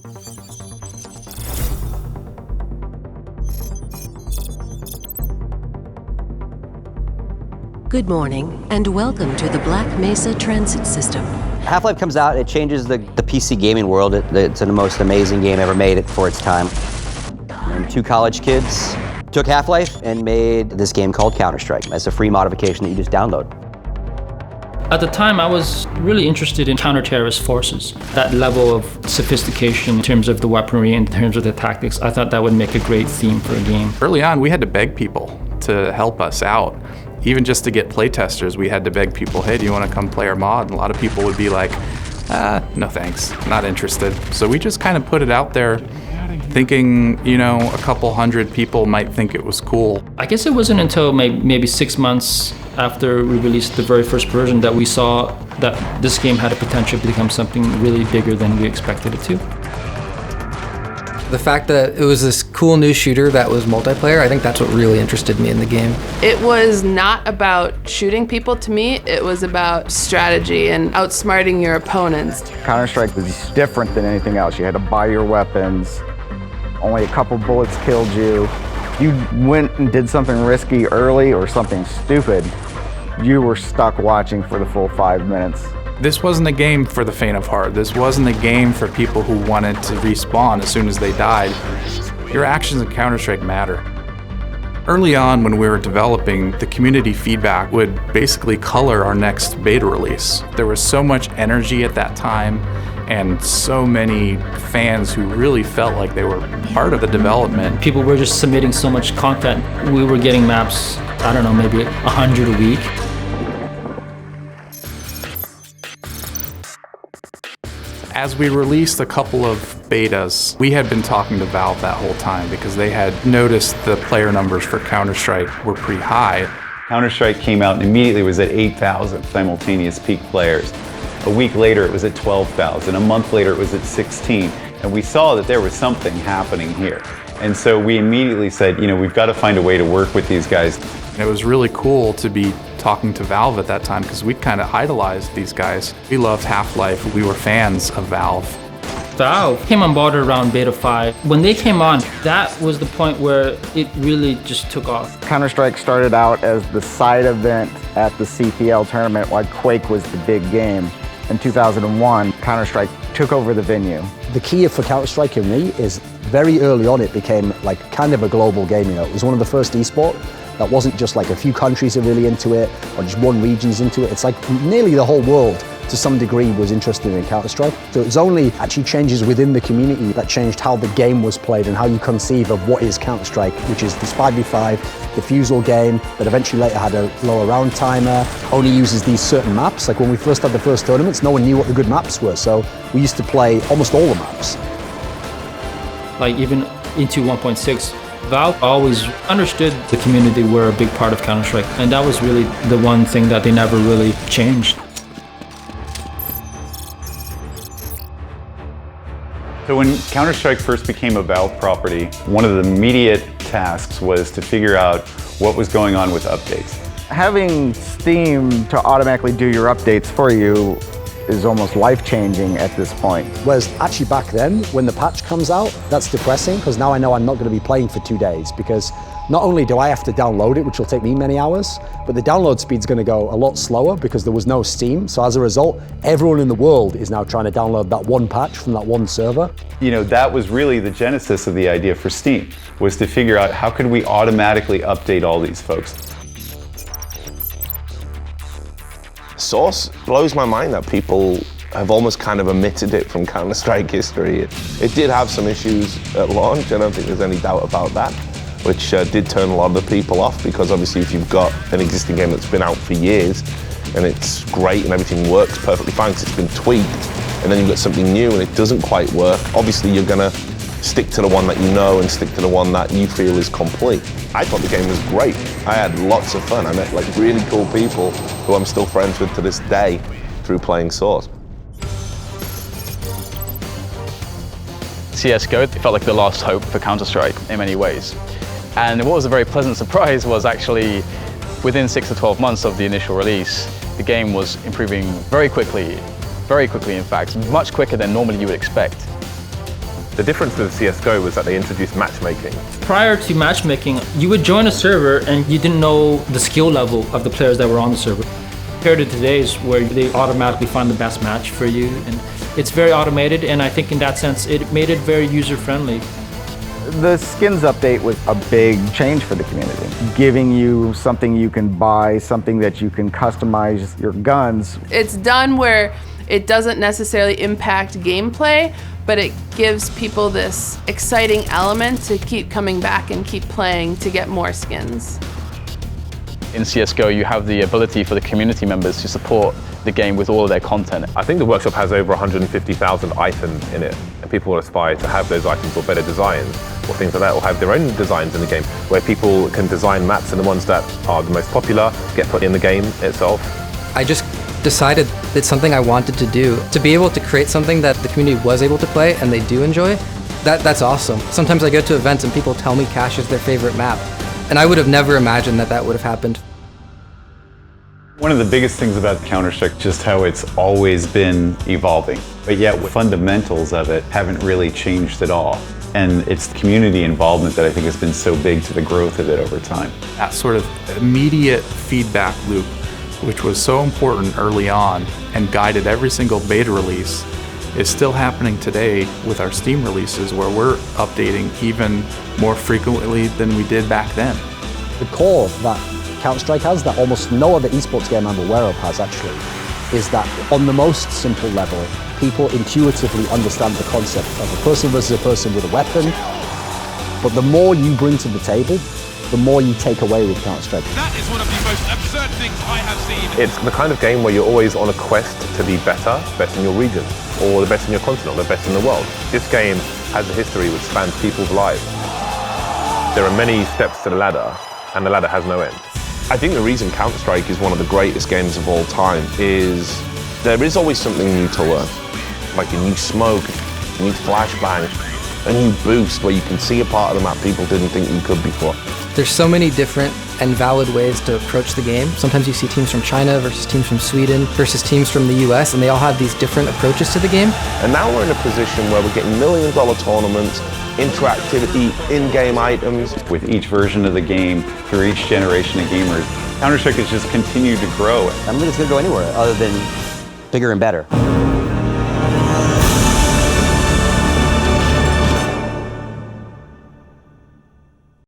Good morning, and welcome to the Black Mesa Transit System. Half-Life comes out, it changes the PC gaming world. It's the most amazing game ever made for its time. And two college kids took Half-Life and made this game called Counter-Strike as a free modification that you just download. At the time, I was really interested in counter-terrorist forces. That level of sophistication in terms of the weaponry, in terms of the tactics, I thought that would make a great theme for a game. Early on, we had to beg people to help us out. Even just to get playtesters, we had to beg people, hey, do you want to come play our mod? And a lot of people would be like, no thanks, not interested. So we just kind of put it out there thinking, you know, a couple hundred people might think it was cool. I guess it wasn't until maybe 6 months after we released the very first version that we saw that this game had a potential to become something really bigger than we expected it to. The fact that it was this cool new shooter that was multiplayer, I think that's what really interested me in the game. It was not about shooting people to me, it was about strategy and outsmarting your opponents. Counter-Strike was different than anything else. You had to buy your weapons, only a couple bullets killed you. You went and did something risky early or something stupid, you were stuck watching for the full 5 minutes. This wasn't a game for the faint of heart. This wasn't a game for people who wanted to respawn as soon as they died. Your actions in Counter-Strike matter. Early on when we were developing, the community feedback would basically color our next beta release. There was so much energy at that time and so many fans who really felt like they were part of the development. People were just submitting so much content. We were getting maps, I don't know, maybe 100 a week. As we released a couple of betas, we had been talking to Valve that whole time because they had noticed the player numbers for Counter-Strike were pretty high. Counter-Strike came out and immediately was at 8,000 simultaneous peak players. A week later it was at 12,000, a month later it was at 16, and we saw that there was something happening here. And so we immediately said, you know, we've got to find a way to work with these guys. And it was really cool to be talking to Valve at that time because we kind of idolized these guys. We loved Half-Life, we were fans of Valve. Valve came on board around Beta 5. When they came on, that was the point where it really just took off. Counter-Strike started out as the side event at the CPL tournament while Quake was the big game. In 2001, Counter-Strike took over the venue. The key for Counter-Strike for me is very early on it became like kind of a global game. You know, it was one of the first esports that wasn't just like a few countries are really into it or just one region's into it. It's like nearly the whole world to some degree was interested in Counter-Strike. So it was only actually changes within the community that changed how the game was played and how you conceive of what is Counter-Strike, which is this 5v5 defusal game that eventually later had a lower round timer, only uses these certain maps. Like when we first had the first tournaments, no one knew what the good maps were. So we used to play almost all the maps. Like even into 1.6, Valve always understood the community were a big part of Counter-Strike, and that was really the one thing that they never really changed. So when Counter-Strike first became a Valve property, one of the immediate tasks was to figure out what was going on with updates. Having Steam to automatically do your updates for you is almost life-changing at this point. Whereas actually back then, when the patch comes out, that's depressing because now I know I'm not going to be playing for 2 days because not only do I have to download it, which will take me many hours, but the download speed's going to go a lot slower because there was no Steam. So as a result, everyone in the world is now trying to download that one patch from that one server. You know, that was really the genesis of the idea for Steam, was to figure out how could we automatically update all these folks. Source blows my mind that people have almost kind of omitted it from Counter-Strike history. It did have some issues at launch, I don't think there's any doubt about that, which did turn a lot of the people off because obviously if you've got an existing game that's been out for years and it's great and everything works perfectly fine because it's been tweaked, and then you've got something new and it doesn't quite work, obviously you're gonna stick to the one that you know and stick to the one that you feel is complete. I thought the game was great. I had lots of fun. I met like really cool people who I'm still friends with to this day through playing Source. CSGO, it felt like the last hope for Counter-Strike in many ways. And what was a very pleasant surprise was actually within 6 to 12 months of the initial release, the game was improving very quickly in fact, much quicker than normally you would expect. The difference with CSGO was that they introduced matchmaking. Prior to matchmaking, you would join a server and you didn't know the skill level of the players that were on the server. Compared to today's, where they automatically find the best match for you, and it's very automated, and I think in that sense it made it very user-friendly. The skins update was a big change for the community, giving you something you can buy, something that you can customize your guns. It's done where it doesn't necessarily impact gameplay, but it gives people this exciting element to keep coming back and keep playing to get more skins. In CSGO, you have the ability for the community members to support the game with all of their content. I think the workshop has over 150,000 items in it, and people will aspire to have those items or better designs or things like that, or have their own designs in the game, where people can design maps, and the ones that are the most popular get put in the game itself. I just decided it's something I wanted to do. To be able to create something that the community was able to play and they do enjoy, that's awesome. Sometimes I go to events and people tell me Cache is their favorite map, and I would have never imagined that would have happened. One of the biggest things about Counter-Strike, just how it's always been evolving, but yet the fundamentals of it haven't really changed at all. And it's the community involvement that I think has been so big to the growth of it over time. That sort of immediate feedback loop, which was so important early on and guided every single beta release, is still happening today with our Steam releases, where we're updating even more frequently than we did back then. The core that Counter-Strike has, that almost no other esports game I'm aware of has actually, is that on the most simple level, people intuitively understand the concept of a person versus a person with a weapon, but the more you bring to the table, the more you take away with Counter-Strike. That is one of the most absurd things I have seen. It's the kind of game where you're always on a quest to be better, best in your region, or the best in your continent, or the best in the world. This game has a history which spans people's lives. There are many steps to the ladder, and the ladder has no end. I think the reason Counter-Strike is one of the greatest games of all time is there is always something new to learn. Like a new smoke, a new flashbang, a new boost where you can see a part of the map people didn't think you could before. There's so many different and valid ways to approach the game. Sometimes you see teams from China versus teams from Sweden versus teams from the US, and they all have these different approaches to the game. And now we're in a position where we're getting million-dollar tournaments, interactivity, in-game items. With each version of the game, through each generation of gamers, Counter-Strike has just continued to grow. I don't think it's going to go anywhere other than bigger and better.